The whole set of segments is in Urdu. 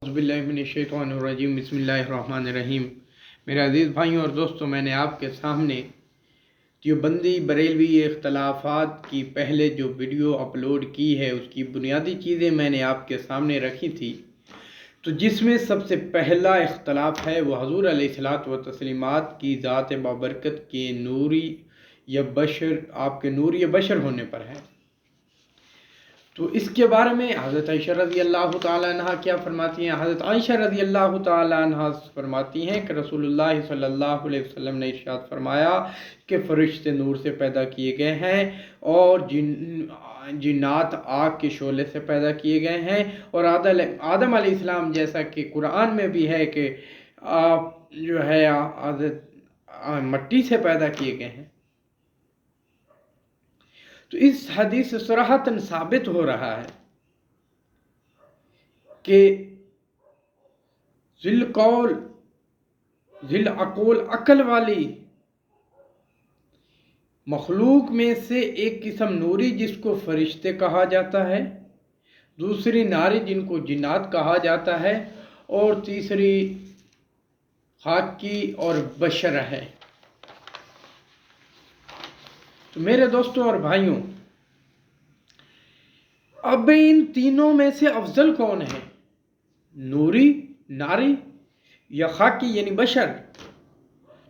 اعوذ باللہ من الشیطان الرجیم بسم اللہ الرحمن الرحیم۔ میرے عزیز بھائیوں اور دوستوں، میں نے آپ کے سامنے دیوبندی بریلوی اختلافات کی پہلے جو ویڈیو اپلوڈ کی ہے اس کی بنیادی چیزیں میں نے آپ کے سامنے رکھی تھی، تو جس میں سب سے پہلا اختلاف ہے وہ حضور علیہ الصلوۃ والتسلیمات کی ذات بابرکت کے نوری یا بشر، آپ کے نور یا بشر ہونے پر ہے۔ تو اس کے بارے میں حضرت عائشہ رضی اللہ تعالیٰ عنہ کیا فرماتی ہیں؟ حضرت عائشہ رضی اللہ تعالیٰ عنہ فرماتی ہیں کہ رسول اللہ صلی اللہ علیہ وسلم نے ارشاد فرمایا کہ فرشتے نور سے پیدا کیے گئے ہیں اور جنات آگ کے شعلے سے پیدا کیے گئے ہیں، اور آدم علیہ السلام جیسا کہ قرآن میں بھی ہے کہ آپ جو ہے مٹی سے پیدا کیے گئے ہیں۔ تو اس حدیث سے صراحتاً ثابت ہو رہا ہے کہ ذی العقول عقل والی مخلوق میں سے ایک قسم نوری جس کو فرشتے کہا جاتا ہے، دوسری ناری جن کو جنات کہا جاتا ہے، اور تیسری خاکی اور بشر ہے۔ تو میرے دوستوں اور بھائیوں، اب ان تینوں میں سے افضل کون ہے؟ نوری، ناری یا خاکی یعنی بشر؟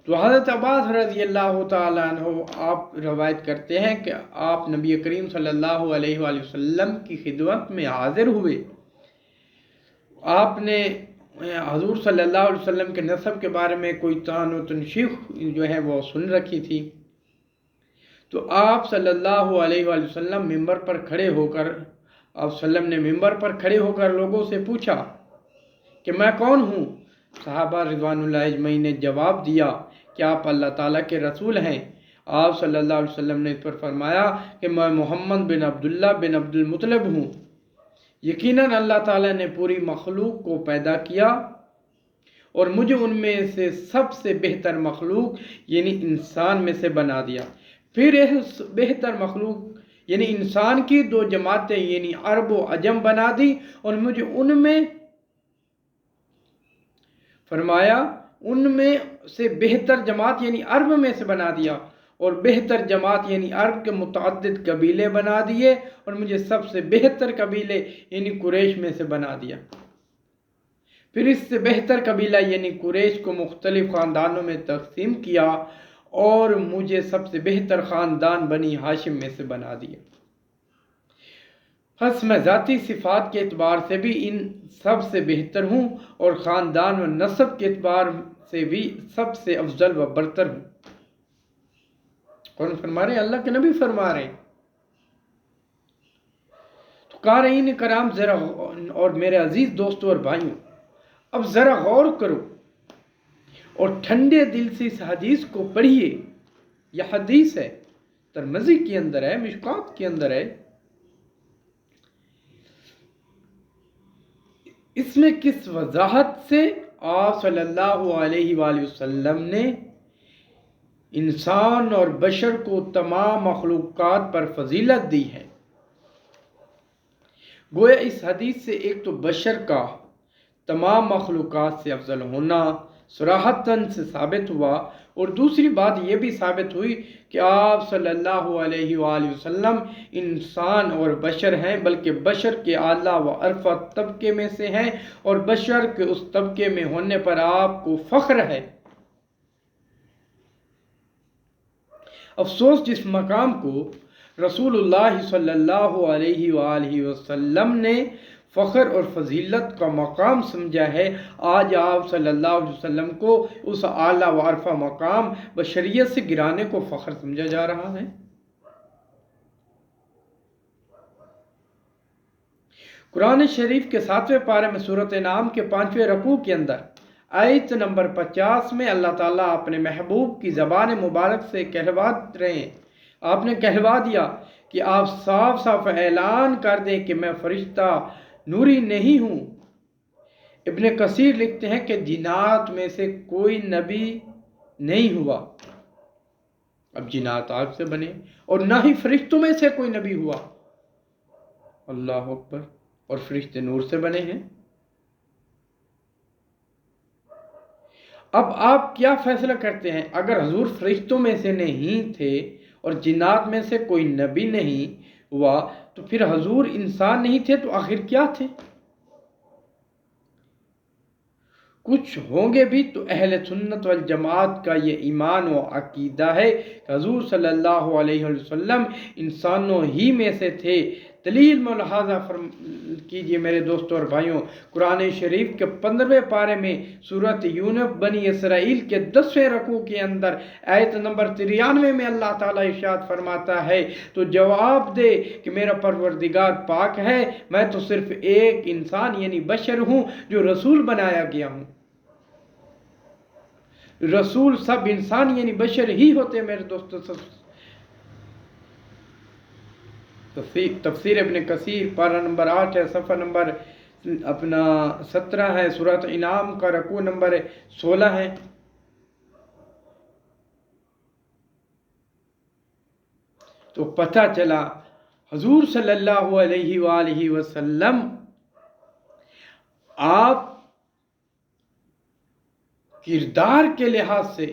تو حضرت عباس رضی اللہ تعالیٰ عنہ آپ روایت کرتے ہیں کہ آپ نبی کریم صلی اللہ علیہ وآلہ وسلم کی خدمت میں حاضر ہوئے۔ آپ نے حضور صلی اللہ علیہ وسلم کے نسب کے بارے میں کوئی طعن و تنشیخ جو ہے وہ سن رکھی تھی، تو آپ صلی اللہ علیہ وآلہ وسلم ممبر پر کھڑے ہو کر لوگوں سے پوچھا کہ میں کون ہوں؟ صحابہ رضوان اللہ اجمعین نے جواب دیا کہ آپ اللہ تعالیٰ کے رسول ہیں۔ آپ صلی اللہ علیہ وسلم نے اس پر فرمایا کہ میں محمد بن عبداللہ بن عبد المطلب ہوں۔ یقیناً اللہ تعالیٰ نے پوری مخلوق کو پیدا کیا اور مجھے ان میں سے سب سے بہتر مخلوق یعنی انسان میں سے بنا دیا۔ پھر اس بہتر مخلوق یعنی انسان کی دو جماعتیں یعنی عرب و عجم بنا دی، اور مجھے ان میں فرمایا ان میں سے بہتر جماعت یعنی عرب میں سے بنا دیا، اور بہتر جماعت یعنی عرب کے متعدد قبیلے بنا دیے، اور مجھے سب سے بہتر قبیلے یعنی قریش میں سے بنا دیا۔ پھر اس سے بہتر قبیلہ یعنی قریش کو مختلف خاندانوں میں تقسیم کیا، اور مجھے سب سے بہتر خاندان بنی ہاشم میں سے بنا دیا۔ پس میں ذاتی صفات کے اعتبار سے بھی ان سب سے بہتر ہوں، اور خاندان و نسب کے اعتبار سے بھی سب سے افضل و برتر ہوں۔ کون فرما رہے ہیں؟ اللہ کے نبی فرما رہے ہیں۔ تو قارئین کرام ذرا اور میرے عزیز دوستوں اور بھائیوں، اب ذرا غور کرو اور ٹھنڈے دل سے اس حدیث کو پڑھیے۔ یہ حدیث ہے، ترمذی کے اندر ہے، مشکات کے اندر ہے۔ اس میں کس وضاحت سے آپ صلی اللہ علیہ وآلہ وسلم نے انسان اور بشر کو تمام مخلوقات پر فضیلت دی ہے۔ گویا اس حدیث سے ایک تو بشر کا تمام مخلوقات سے افضل ہونا صراحتاً سے ثابت ہوا، اور دوسری بات یہ بھی ثابت ہوئی کہ آپ صلی اللہ علیہ وآلہ وسلم انسان اور بشر ہیں، بلکہ بشر کے اعلیٰ و ارفع طبقے میں سے ہیں، اور بشر کے اس طبقے میں ہونے پر آپ کو فخر ہے۔ افسوس جس مقام کو رسول اللہ صلی اللہ علیہ وآلہ وسلم نے فخر اور فضیلت کا مقام سمجھا ہے، آج آپ صلی اللہ علیہ وسلم کو اس اعلیٰ و عرفہ مقام بشریت سے گرانے کو فخر سمجھا جا رہا ہے۔ قرآن شریف کے 7ویں پارے میں سورۃ انعام کے 5ویں رکوع کے اندر آیت نمبر 50 میں اللہ تعالیٰ اپنے محبوب کی زبان مبارک سے کہلوا رہے ہیں، آپ نے کہلوا دیا کہ آپ صاف صاف اعلان کر دیں کہ میں فرشتہ نوری نہیں ہوں۔ ابن کثیر لکھتے ہیں کہ جنات میں سے کوئی نبی نہیں ہوا۔ اب جنات آگ سے بنے اور نہ ہی فرشتوں میں سے کوئی نبی ہوا۔ اللہ اکبر۔ اور فرشتے نور سے بنے ہیں۔ اب آپ کیا فیصلہ کرتے ہیں؟ اگر حضور فرشتوں میں سے نہیں تھے اور جنات میں سے کوئی نبی نہیں ہوا تو پھر حضور انسان نہیں تھے تو آخر کیا تھے؟ کچھ ہوں گے بھی تو اہل سنت والجماعت کا یہ ایمان و عقیدہ ہے کہ حضور صلی اللہ علیہ وسلم انسانوں ہی میں سے تھے۔ دلیل ملاحظہ کیجئے میرے دوستوں اور بھائیوں، قرآن شریف کے 15ویں پارے میں سورۃ یونس بنی اسرائیل کے 10ویں رکوع کے اندر آیت نمبر 93 میں اللہ تعالیٰ ارشاد فرماتا ہے، تو جواب دے کہ میرا پروردگار پاک ہے، میں تو صرف ایک انسان یعنی بشر ہوں جو رسول بنایا گیا ہوں۔ رسول سب انسان یعنی بشر ہی ہوتے ہیں میرے دوستوں۔ تفسیر ابن کثیر پارہ نمبر 8 ہے، صفحہ نمبر 17 ہے، سورۃ انعام کا رکوع نمبر 16 ہے۔ تو پتہ چلا حضور صلی اللہ علیہ وآلہ وسلم آپ کردار کے لحاظ سے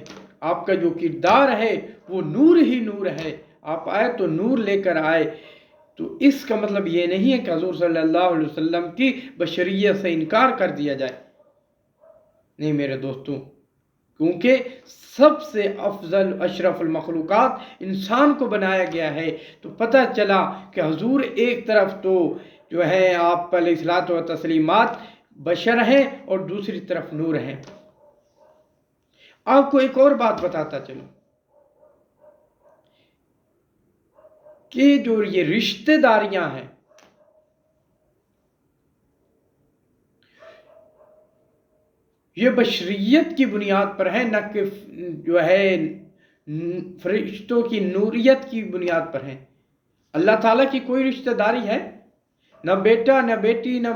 آپ کا جو کردار ہے وہ نور ہی نور ہے۔ آپ آئے تو نور لے کر آئے، تو اس کا مطلب یہ نہیں ہے کہ حضور صلی اللہ علیہ وسلم کی بشریت سے انکار کر دیا جائے، نہیں میرے دوستوں، کیونکہ سب سے افضل اشرف المخلوقات انسان کو بنایا گیا ہے۔ تو پتہ چلا کہ حضور ایک طرف تو جو ہے آپ علیہ الصلوۃ والتسلیمات بشر ہیں اور دوسری طرف نور ہیں۔ آپ کو ایک اور بات بتاتا چلوں کہ جو یہ رشتہ داریاں ہیں، یہ بشریت کی بنیاد پر ہے، نہ کہ جو ہے فرشتوں کی نوریت کی بنیاد پر ہے۔ اللہ تعالیٰ کی کوئی رشتہ داری ہے؟ نہ بیٹا نہ بیٹی، نہ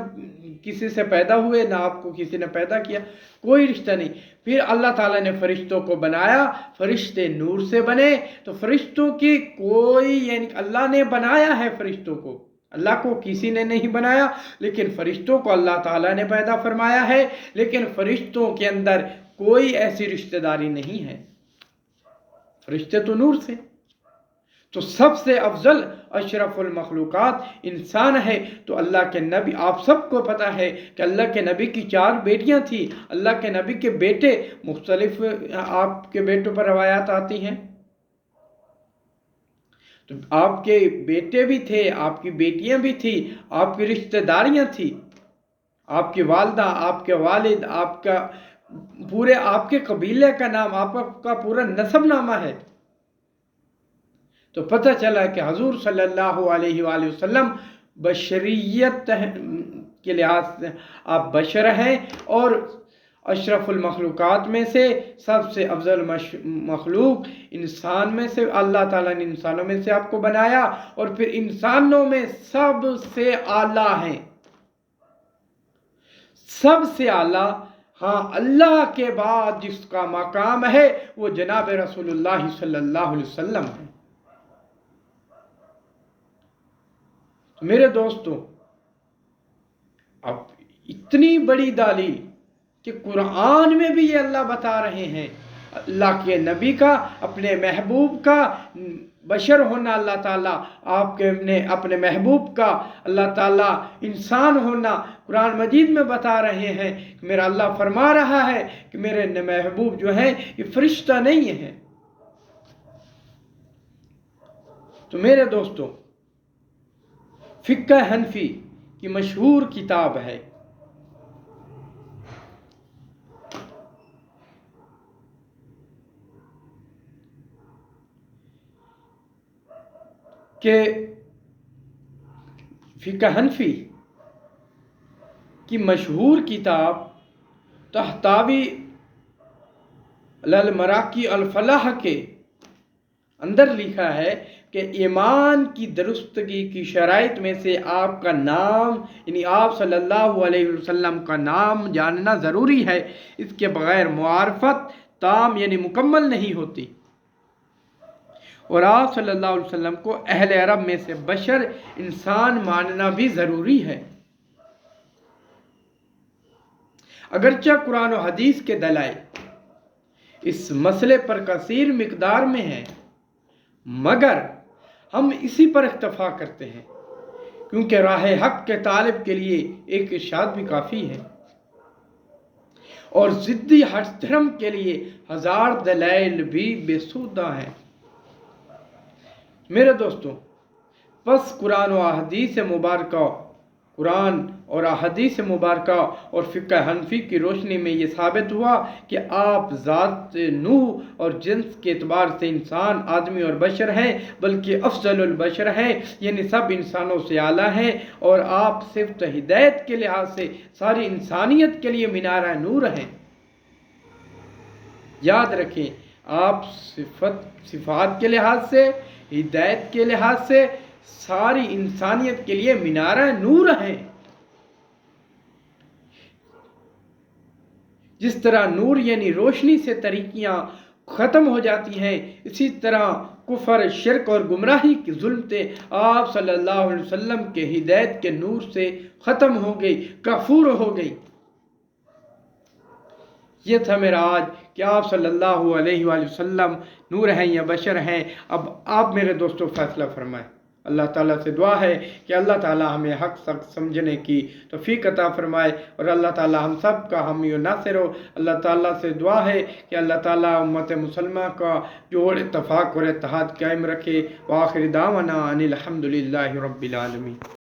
کسی سے پیدا ہوئے، نہ آپ کو کسی نے پیدا کیا، کوئی رشتہ نہیں۔ پھر اللہ تعالیٰ نے فرشتوں کو بنایا، فرشتے نور سے بنے، تو فرشتوں کی کوئی یعنی اللہ نے بنایا ہے فرشتوں کو، اللہ کو کسی نے نہیں بنایا، لیکن فرشتوں کو اللہ تعالیٰ نے پیدا فرمایا ہے، لیکن فرشتوں کے اندر کوئی ایسی رشتہ داری نہیں ہے، فرشتے تو نور سے۔ تو سب سے افضل اشرف المخلوقات انسان ہے، تو اللہ کے نبی، آپ سب کو پتہ ہے کہ اللہ کے نبی کی 4 بیٹیاں تھیں، اللہ کے نبی کے بیٹے مختلف آپ کے بیٹوں پر روایات آتی ہیں، تو آپ کے بیٹے بھی تھے، آپ کی بیٹیاں بھی تھیں، آپ کی رشتہ داریاں تھیں، آپ کی والدہ، آپ کے والد، آپ کا پورے آپ کے قبیلے کا نام، آپ کا پورا نسب نامہ ہے۔ تو پتہ چلا کہ حضور صلی اللہ علیہ وآلہ وسلم بشریت کے لحاظ سے آپ بشر ہیں، اور اشرف المخلوقات میں سے سب سے افضل مخلوق انسان میں سے اللہ تعالیٰ نے انسانوں میں سے آپ کو بنایا، اور پھر انسانوں میں سب سے اعلیٰ ہیں، سب سے اعلیٰ، ہاں اللہ کے بعد جس کا مقام ہے وہ جناب رسول اللہ صلی اللہ علیہ وسلم ہے۔ میرے دوستوں، اب اتنی بڑی دلیل کہ قرآن میں بھی یہ اللہ بتا رہے ہیں، اللہ کے نبی کا، اپنے محبوب کا بشر ہونا، اللہ تعالیٰ آپ کے اپنے محبوب کا اللہ تعالیٰ انسان ہونا قرآن مجید میں بتا رہے ہیں کہ میرا اللہ فرما رہا ہے کہ میرے محبوب جو ہیں یہ فرشتہ نہیں ہیں۔ تو میرے دوستوں، فقہ حنفی کی مشہور کتاب ہے، کہ فقہ حنفی کی مشہور کتاب تحتوی المراقی الفلاح کے اندر لکھا ہے کہ ایمان کی درستگی کی شرائط میں سے آپ کا نام یعنی آپ صلی اللہ علیہ وسلم کا نام جاننا ضروری ہے، اس کے بغیر معرفت تام یعنی مکمل نہیں ہوتی، اور آپ صلی اللہ علیہ وسلم کو اہل عرب میں سے بشر انسان ماننا بھی ضروری ہے۔ اگرچہ قرآن و حدیث کے دلائل اس مسئلے پر کثیر مقدار میں ہے، مگر ہم اسی پر اکتفا کرتے ہیں کیونکہ راہ حق کے طالب کے لیے ایک ارشاد بھی کافی ہے اور ضدی ہر دھرم کے لیے ہزار دلائل بھی بے سودہ ہیں۔ میرے دوستوں، پس قرآن اور احادیث مبارکہ اور فقہ حنفی کی روشنی میں یہ ثابت ہوا کہ آپ ذات نوح اور جنس کے اعتبار سے انسان، آدمی اور بشر ہیں، بلکہ افضل البشر ہیں، یعنی سب انسانوں سے اعلیٰ ہیں، اور آپ صفت ہدایت کے لحاظ سے ساری انسانیت کے لیے مینارہ نور ہیں۔ یاد رکھیں، آپ صفات کے لحاظ سے، ہدایت کے لحاظ سے ساری انسانیت کے لیے مینارہ نور ہیں۔ جس طرح نور یعنی روشنی سے تاریکیاں ختم ہو جاتی ہیں، اسی طرح کفر، شرک اور گمراہی کی ظلمتیں آپ صلی اللہ علیہ وسلم کے ہدایت کے نور سے ختم ہو گئی، کافور ہو گئی۔ یہ تھا میرا آج کہ آپ صلی اللہ علیہ وآلہ وسلم نور ہیں یا بشر ہیں۔ اب آپ میرے دوستوں فیصلہ فرمائیں۔ اللہ تعالیٰ سے دعا ہے کہ اللہ تعالیٰ ہمیں حق سمجھنے کی توفیق عطا فرمائے، اور اللہ تعالیٰ ہم سب کا حامی و ناصر ہو۔ اللہ تعالیٰ سے دعا ہے کہ اللہ تعالیٰ امت مسلمہ کا جوڑ، اتفاق اور اتحاد قائم رکھے۔ وآخر دعوانا ان الحمد للہ رب العالمین۔